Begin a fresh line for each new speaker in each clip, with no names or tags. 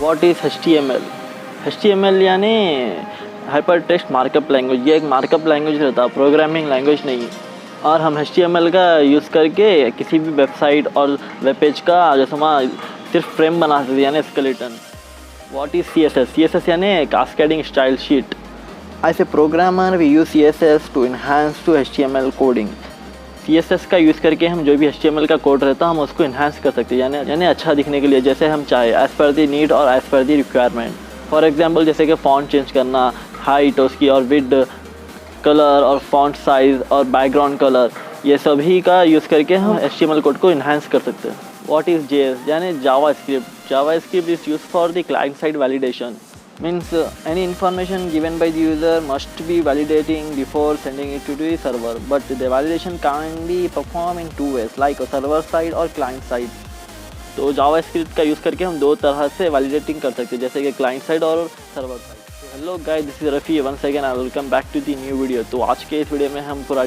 What is HTML? HTML यानी hyper text markup language. ये एक मार्कअप लैंग्वेज रहता है, प्रोग्रामिंग लैंग्वेज नहीं। और हम HTML का यूज़ करके किसी भी वेबसाइट और वेब पेज का जैसे सिर्फ फ्रेम बना सकते यानी skeleton. What is CSS? CSS यानी cascading style sheet. As a programmer we use CSS to enhance to HTML coding. CSS का यूज़ करके हम जो भी HTML का कोड रहता है हम उसको इन्हांस कर सकते हैं यानी अच्छा दिखने के लिए, जैसे हम चाहे एज़ पर दी नीड और एज़ पर दी रिक्वायरमेंट। फॉर एग्जांपल जैसे कि फ़ॉन्ट चेंज करना, हाइट उसकी और विड्थ, कलर और फ़ॉन्ट साइज़ और बैकग्राउंड कलर, ये सभी का यूज़ करके हम HTML कोड को इन्हांस कर सकते हैं। What is JS? यानी JavaScript. JavaScript is used for the client side validation. Means any information given by the user must be validating before sending it to the server, but the validation can be performed in two ways, like server side और client side। तो JavaScript का use करके हम दो तरह से validating कर सकते हैं, जैसे कि क्लाइंट साइड और server side. Hello guys, this is Rafi once again I welcome back to the new video. तो आज के इस वीडियो में हम पूरा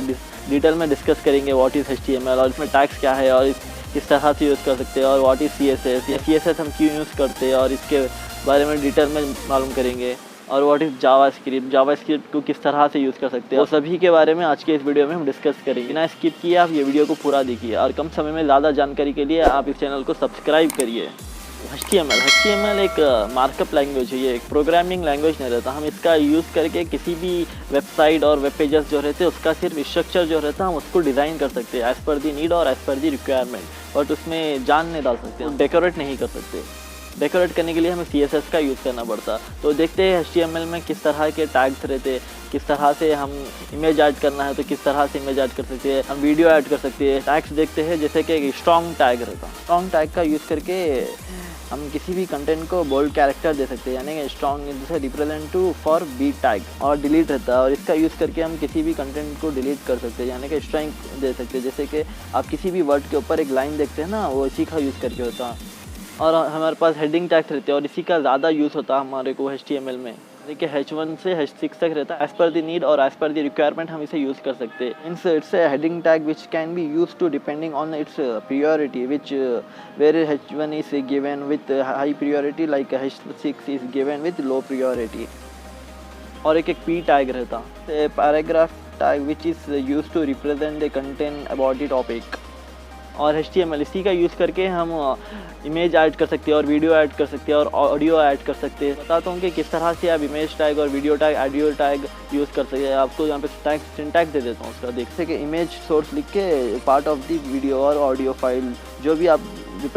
डिटेल में डिस्कस करेंगे व्हाट इज़ HTML और इसमें टैग्स क्या है और किस तरह से यूज़ कर सकते हैं, और व्हाट इज़ CSS या CSS हम क्यों यूज़ करते हैं और इसके बारे में डिटेल में मालूम करेंगे, और व्हाट इज़ जावास्क्रिप्ट को किस तरह से यूज़ कर सकते हैं, वो सभी के बारे में आज के इस वीडियो में हम डिस्कस करेंगे। बिना स्किप किए आप ये वीडियो को पूरा देखिए और कम समय में ज़्यादा जानकारी के लिए आप इस चैनल को सब्सक्राइब करिए। HTML एक मार्कअप लैंग्वेज है, ये एक प्रोग्रामिंग लैंग्वेज नहीं रहता। हम इसका यूज़ करके किसी भी वेबसाइट और वेब पेजेस जो रहते हैं उसका सिर्फ स्ट्रक्चर जो रहता है हम उसको डिज़ाइन कर सकते हैं एज़ पर दी नीड और एज़ पर दी रिक्वायरमेंट, बट उसमें जान नहीं डाल सकते, डेकोरेट नहीं कर सकते। डेकोरेट करने के लिए हमें CSS का यूज़ करना पड़ता। तो देखते हैं HTML में किस तरह के टैग्स रहते, किस तरह से हम इमेज ऐड करना है तो किस तरह से इमेज ऐड कर सकते हैं, हम वीडियो ऐड कर सकते हैं। टैग्स देखते हैं जैसे कि एक स्ट्रॉन्ग टैग रहता। स्ट्रॉन्ग टैग का यूज़ करके हम किसी भी कंटेंट को बोल्ड कैरेक्टर दे सकते हैं, यानी स्ट्रॉन्ग जैसे represent to for B tag, और डिलीट रहता है और इसका यूज़ करके हम किसी भी कंटेंट को डिलीट कर सकते हैं, यानी कि स्ट्रिंग दे सकते हैं। जैसे कि आप किसी भी वर्ड के ऊपर एक लाइन देखते हैं ना, वो इसी का यूज़ करके होता है। और हमारे पास हेडिंग टैग्स रहते हैं और इसी का ज़्यादा यूज़ होता है हमारे को HTML में। देखिए H1 से H6 तक रहता है, एज़ पर द नीड और एज़ पर द रिक्वायरमेंट हम इसे यूज़ कर सकते हैं। Means it's a heading tag which can be use to depending on its priority, which where H1 is given with high priority like H6 is given with low priority। और एक P tag रहता है, paragraph tag which is use to represent the content about the topic. और HTML इसी का use करके हम image add कर सकते हैं और वीडियो ऐड कर सकते हैं और ऑडियो ऐड कर सकते हैं। बताता हूँ कि किस तरह से आप इमेज टैग और video tag, audio tag use कर सकते हैं। आपको यहाँ पे सिंटैक्स दे देता हूँ उसका, देख सके इमेज सोर्स लिख के पार्ट ऑफ दी वीडियो और ऑडियो फाइल जो भी आप जो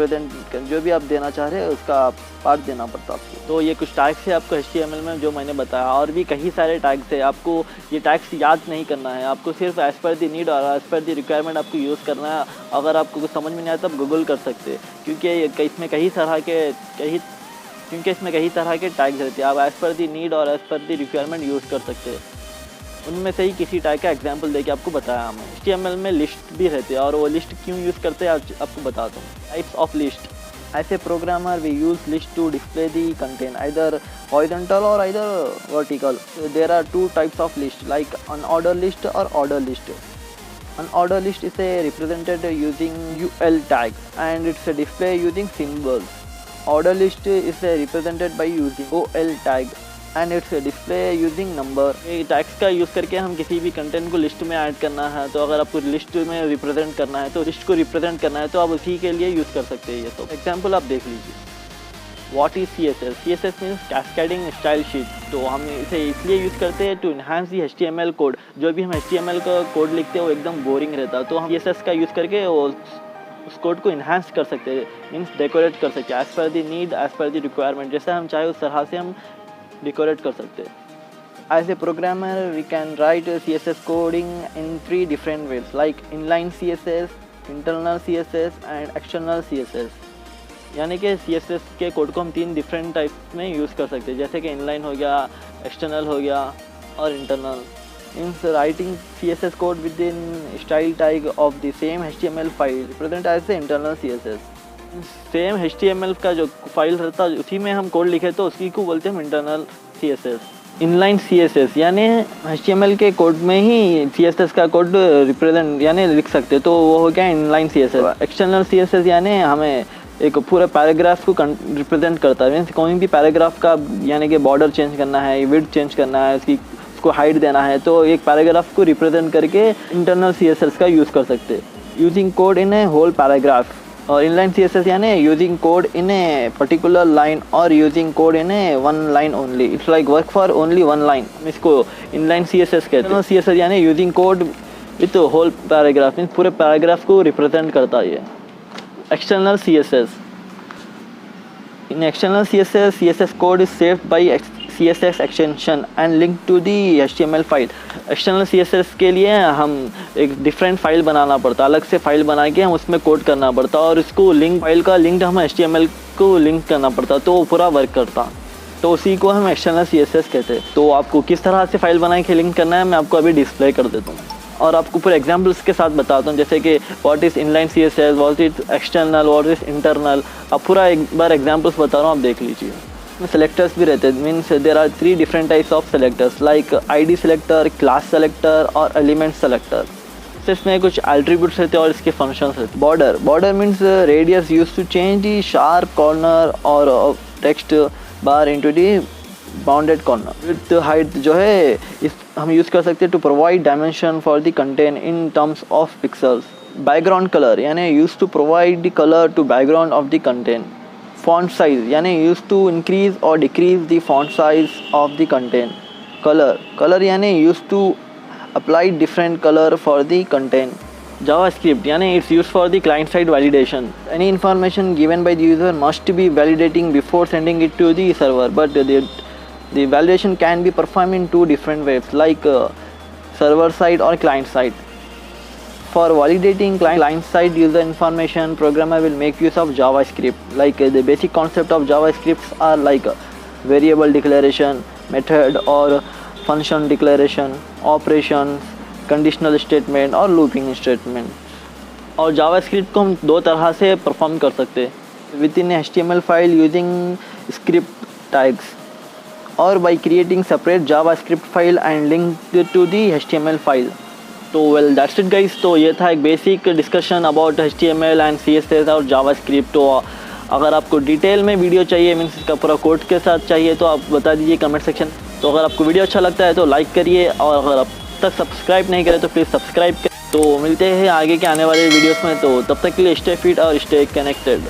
भी आप देना चाह रहे हैं उसका पार्ट देना पड़ता है आपको। तो ये कुछ टैग्स है आपको HTML में जो मैंने बताया, और भी कई सारे टैग्स है। आपको ये टैग्स याद नहीं करना है, आपको सिर्फ एज़ पर दी नीड और एज़ पर दी रिक्वायरमेंट आपको यूज़ करना है। अगर आपको कुछ समझ में नहीं आता तब गूगल कर सकते हैं, क्योंकि इसमें कई तरह के टैग्स रहते हैं। आप एज़ पर दी नीड और एज़ पर दी रिक्वायरमेंट यूज़ कर सकते हैं। उनमें से ही किसी टैग का एग्जांपल देके आपको बताया हमें। HTML में लिस्ट भी रहते हैं और वो लिस्ट क्यों यूज़ करते हैं आपको बताता हूँ। Types of list. As a programmer we use list to display the content either horizontal or either vertical. There are two types of list like unorder list और order list. Unordered list is represented using UL tag and it's displayed using symbols. Order list is represented by using OL tag and it's displayed using number। ये tags का use करके हम किसी भी content को list में add करना है, तो अगर आपको लिस्ट में रिप्रेजेंट करना है तो लिस्ट को रिप्रेजेंट करना है तो आप उसी के लिए यूज़ कर सकते हैं। ये तो एग्जाम्पल आप देख लीजिए। What is CSS? CSS means cascading style sheet. तो हम इसे इसलिए यूज़ करते हैं to enhance the HTML code. जो भी हम HTML का कोड लिखते हैं वो एकदम बोरिंग रहता है, तो हम CSS का यूज़ करके वो उस कोड को इन्हांस कर सकते हैं, मीन्स डेकोरेट कर सकते हैं as per the need, as per the requirement. जैसे हम चाहे उस तरह से हम डेकोरेट कर सकते हैं। As a programmer we can write CSS coding in 3 different ways like inline CSS, internal CSS and external CSS। यानी कि CSS के कोड को हम 3 डिफरेंट टाइप में यूज़ कर सकते हैं, जैसे कि इनलाइन हो गया, एक्सटर्नल हो गया और internal. Means writing CSS code with in style tag of the same HTML file represent as a internal CSS। Same HTML का जो फाइल रहता है उसी में हम कोड लिखे तो उसी को बोलते हैं हम इंटरनल CSS। इनलाइन CSS यानी HTML के कोड में ही CSS का कोड रिप्रेजेंट यानी लिख सकते, तो वो हो गया इनलाइन CSS। एक्सटर्नल CSS यानी हमें एक पूरे पैराग्राफ को रिप्रेजेंट करता है। मीन्स कोई भी पैराग्राफ का यानी कि बॉर्डर चेंज करना है, विड्थ चेंज करना है, उसको हाइट देना है, तो एक पैराग्राफ को रिप्रेजेंट करके इंटरनल CSS का यूज़ कर सकते हैं। Using code in a whole paragraph और इनलाइन CSS यानी using code in a particular line और using code in a one line only. It's like work for only one line, इसको inline CSS कहते हैं। CSS यानी using code with whole paragraph, means पूरे paragraph को represent करता है। External CSS. In external CSS, CSS code is saved by CSS extension and linked to the HTML file. External CSS के लिए हम एक डिफरेंट फाइल बनाना पड़ता, अलग से फाइल बना के हम उसमें कोड करना पड़ता और इसको लिंक फाइल का लिंक हम HTML को लिंक करना पड़ता, तो वो पूरा वर्क करता। तो उसी को हम एक्सटर्नल CSS कहते हैं। तो आपको किस तरह से फाइल बना के लिंक करना है मैं आपको अभी डिस्प्ले कर देता हूँ और आपको पूरे एग्जाम्पल्स के साथ बताता हूँ, जैसे कि what is inline CSS, what is external, what is internal. अब पूरा एक बार एग्जाम्पल्स बता रहा हूँ, आप देख लीजिए। सेलेक्टर्स भी रहते हैं, means there are 3 different types of selectors like ID selector, class selector और एलिमेंट सेलेक्टर। इसमें कुछ एट्रीब्यूट्स रहते हैं और इसके फंक्शंस रहते हैं। Border means radius use to change the sharp corner और text bar into the bounded corner. Width height जो है इस हम यूज़ कर सकते हैं to provide dimension for the content in terms of pixels. Background colour यानी use to provide the colour to background of the content. Font size यानी use to increase और decrease the font size of the content. Colour यानी use to apply different colour for the content. JavaScript यानी it's used for the client side validation. Any information given by the user must be validating before sending it to the server, but the validation can be performed in 2 different ways, like server side or client side. For validating client side user information, programmer will make use of JavaScript. Like the basic concept of JavaScripts are like variable declaration, method or function declaration, operations, conditional statement और looping statement. और JavaScript को हम 2 तरह से perform कर सकते हैं, within HTML file using script tags और by creating separate JavaScript file and link to the HTML file. तो वेल दैट्स इट गाइस। तो ये था एक basic discussion about HTML and CSS और जावास्क्रिप्ट। तो अगर आपको डिटेल में वीडियो चाहिए, मीन्स इसका पूरा कोड के साथ चाहिए, तो आप बता दीजिए कमेंट सेक्शन। तो अगर आपको वीडियो अच्छा लगता है तो लाइक करिए और अगर आप तक सब्सक्राइब नहीं करें तो प्लीज़ सब्सक्राइब करें। तो मिलते हैं आगे के आने वाले वीडियोस में, तो तब तक के लिए स्टे फिट और स्टे कनेक्टेड।